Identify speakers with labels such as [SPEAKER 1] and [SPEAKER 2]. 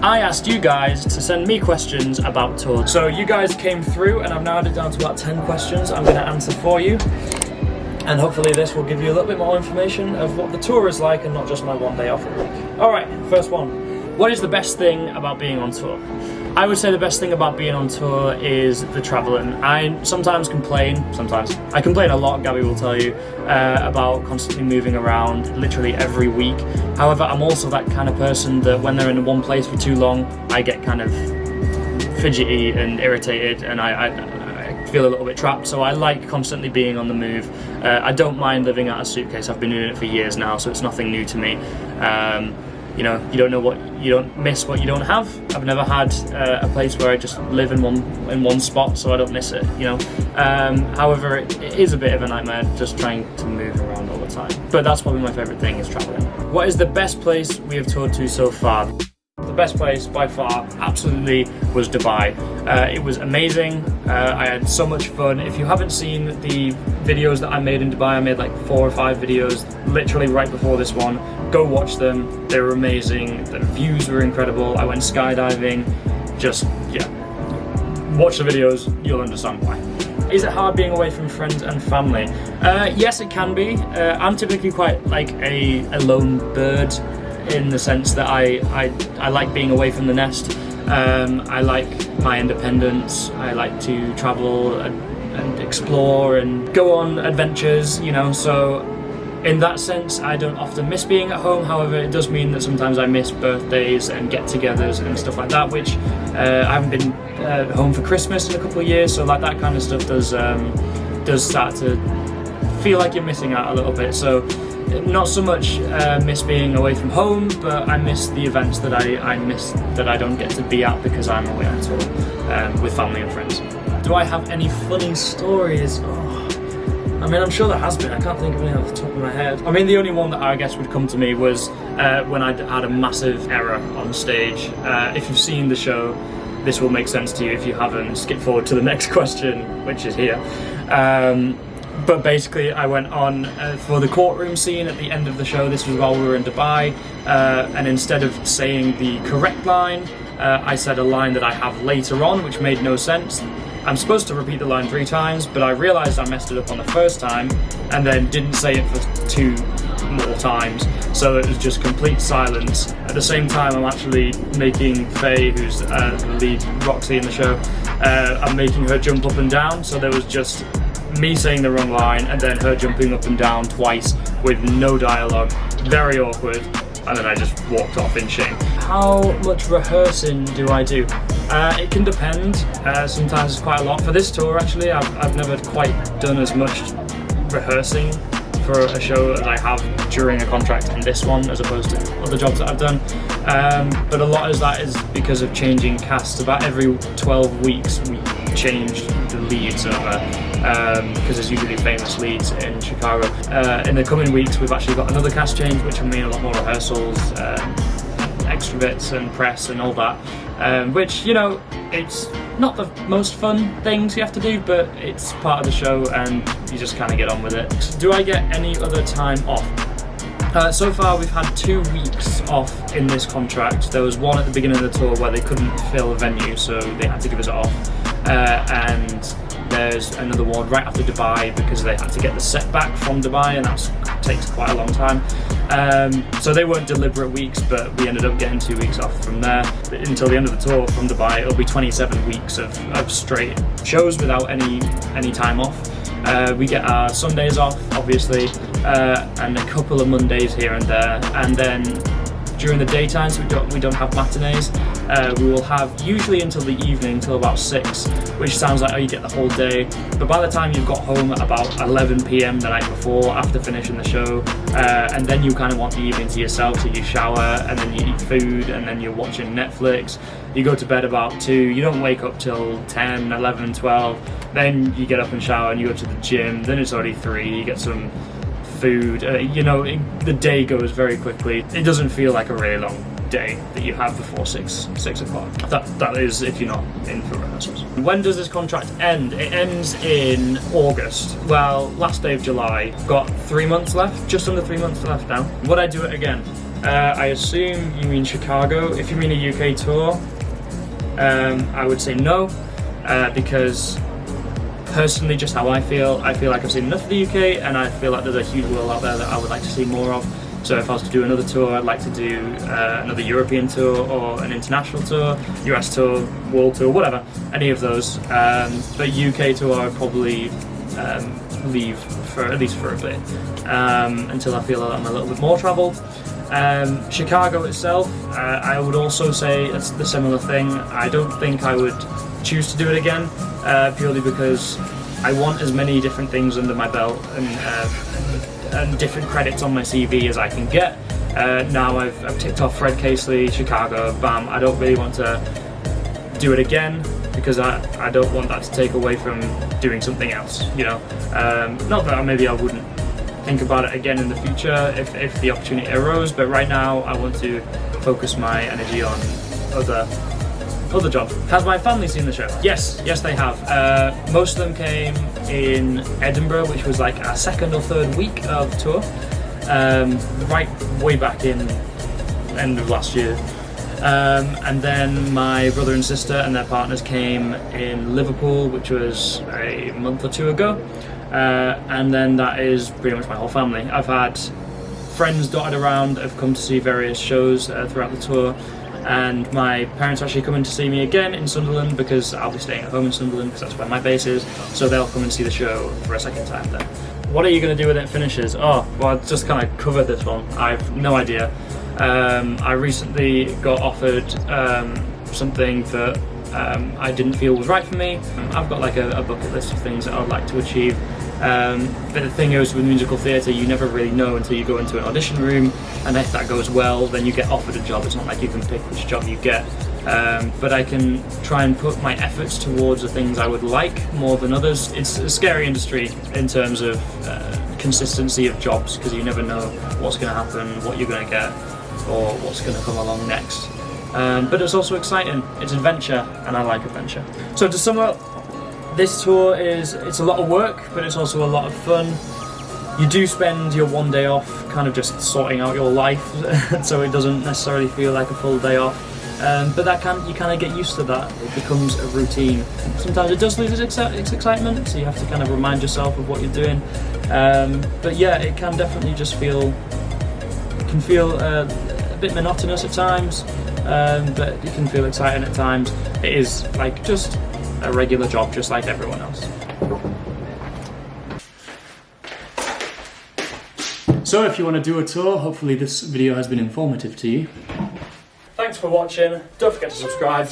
[SPEAKER 1] I asked you guys to send me questions about tours. So you guys came through and I've narrowed it down to about 10 questions I'm going to answer for you. And hopefully this will give you a little bit more information of what the tour is like and not just my one day off a week. Alright, first one. What is the best thing about being on tour? I would say the best thing about being on tour is the traveling. I sometimes complain, I complain a lot, Gabby will tell you, about constantly moving around literally every week. However, I'm also that kind of person that when they're in one place for too long, I get kind of fidgety and irritated, and I feel a little bit trapped, so I like constantly being on the move. I don't mind living out of a suitcase. I've been doing it for years now, so it's nothing new to me. You know, you don't miss what you don't have. I've never had a place where I just live in one spot, so I don't miss it, you know. However, it is a bit of a nightmare just trying to move around all the time. But that's probably my favourite thing, is travelling. What is the best place we have toured to so far? The best place by far, absolutely, was Dubai. It was amazing. I had so much fun. If you haven't seen the videos that I made in Dubai, I made like 4 or 5 videos literally right before this one. Go watch them. They were amazing. The views were incredible. I went skydiving. Just, yeah. Watch the videos, you'll understand why. Is it hard being away from friends and family? Yes, it can be. I'm typically quite like a lone bird, in the sense that I like being away from the nest. I like my independence. I like to travel and explore and go on adventures, you know, so in that sense I don't often miss being at home. However, it does mean that sometimes I miss birthdays and get-togethers and stuff like that, which I haven't been home for Christmas in a couple of years, so like that kind of stuff does start to feel like you're missing out a little bit. So not so much miss being away from home, but I miss the events that I miss that I don't get to be at because I'm away on tour with family and friends. Do I have any funny stories? Oh, I mean, I'm sure there has been. I can't think of any off the top of my head. I mean, the only one that I guess would come to me was when I had a massive error on stage. If you've seen the show, this will make sense to you. If you haven't, skip forward to the next question, which is here. But basically I went on for the courtroom scene at the end of the show. This was while we were in Dubai, and instead of saying the correct line, I said a line that I have later on, which made no sense. I'm supposed to repeat the line 3 times, but I realised I messed it up on the first time and then didn't say it for 2 more times, so it was just complete silence. At the same time, I'm actually making Faye, who's the lead Roxy in the show, I'm making her jump up and down, so there was just me saying the wrong line and then her jumping up and down twice with no dialogue. Very awkward, and then I just walked off in shame. How much rehearsing do I do? It can depend. Sometimes it's quite a lot. For this tour, actually, I've never quite done as much rehearsing for a show as I have during a contract in this one, as opposed to other jobs that I've done. But a lot of that is because of changing cast. About every 12 weeks we change the leads over, because there's usually famous leads in Chicago. In the coming weeks we've actually got another cast change, which will mean a lot more rehearsals, extra bits and press and all that, which, you know, it's not the most fun things you have to do, but it's part of the show and you just kind of get on with it. Do I get any other time off? So far we've had 2 weeks off in this contract. There was one at the beginning of the tour where they couldn't fill a venue, so they had to give us it off, and there's another one right after Dubai because they had to get the set back from Dubai, and that takes quite a long time. So they weren't deliberate weeks, but we ended up getting 2 weeks off from there. Until the end of the tour from Dubai, it'll be 27 weeks of straight shows without any time off. We get our Sundays off, obviously, and a couple of Mondays here and there, and then during the daytime, so we don't have matinees. We will have usually until the evening, until about 6, which sounds like, oh, you get the whole day. But by the time you've got home at about 11 PM the night before, after finishing the show, and then you kind of want the evening to yourself, so you shower, and then you eat food, and then you're watching Netflix. You go to bed about 2, you don't wake up till 10, 11, 12, then you get up and shower and you go to the gym, then it's already 3, you get some food, you know, the day goes very quickly. It doesn't feel like a really long day that you have before 6 o'clock. That is if you're not in for rehearsals. When does this contract end? It ends in August. Well, last day of July. Got 3 months left, just under 3 months left now. Would I do it again? I assume you mean Chicago. If you mean a UK tour, I would say no, because personally, just how I feel like I've seen enough of the UK, and I feel like there's a huge world out there that I would like to see more of. So if I was to do another tour, I'd like to do another European tour or an international tour, US tour, world tour, whatever, any of those. But UK tour I'd probably leave for at least for a bit, until I feel like I'm a little bit more travelled. Chicago itself, I would also say it's the similar thing. I don't think I would choose to do it again, purely because I want as many different things under my belt and different credits on my CV as I can get. Now I've ticked off Fred Casely, Chicago, bam. I don't really want to do it again because I don't want that to take away from doing something else, you know. Not that maybe I wouldn't think about it again in the future if the opportunity arose, but right now I want to focus my energy on other jobs. Has my family seen the show? Yes, they have. Most of them came in Edinburgh, which was like our second or third week of tour, right way back in end of last year. And then my brother and sister and their partners came in Liverpool, which was a month or two ago. And then that is pretty much my whole family. I've had friends dotted around, have come to see various shows throughout the tour. And my parents are actually coming to see me again in Sunderland because I'll be staying at home in Sunderland because that's where my base is. So they'll come and see the show for a second time then. What are you going to do when it finishes? Oh, well, I just kind of covered this one. I have no idea. I recently got offered something that I didn't feel was right for me. I've got like a bucket list of things that I'd like to achieve. But the thing is with musical theatre, you never really know until you go into an audition room, and if that goes well, then you get offered a job. It's not like you can pick which job you get. But I can try and put my efforts towards the things I would like more than others. It's a scary industry in terms of consistency of jobs, because you never know what's going to happen, what you're going to get, or what's going to come along next. But it's also exciting. It's adventure, and I like adventure. So to sum up, this tour it's a lot of work, but it's also a lot of fun. You do spend your one day off kind of just sorting out your life, so it doesn't necessarily feel like a full day off. But you kind of get used to that. It becomes a routine. Sometimes it does lose its excitement, so you have to kind of remind yourself of what you're doing. But yeah, it can definitely just feel a bit monotonous at times, but it can feel exciting at times. It is like just a regular job, just like everyone else. So if you want to do a tour, hopefully this video has been informative to you. Thanks for watching. Don't forget to subscribe.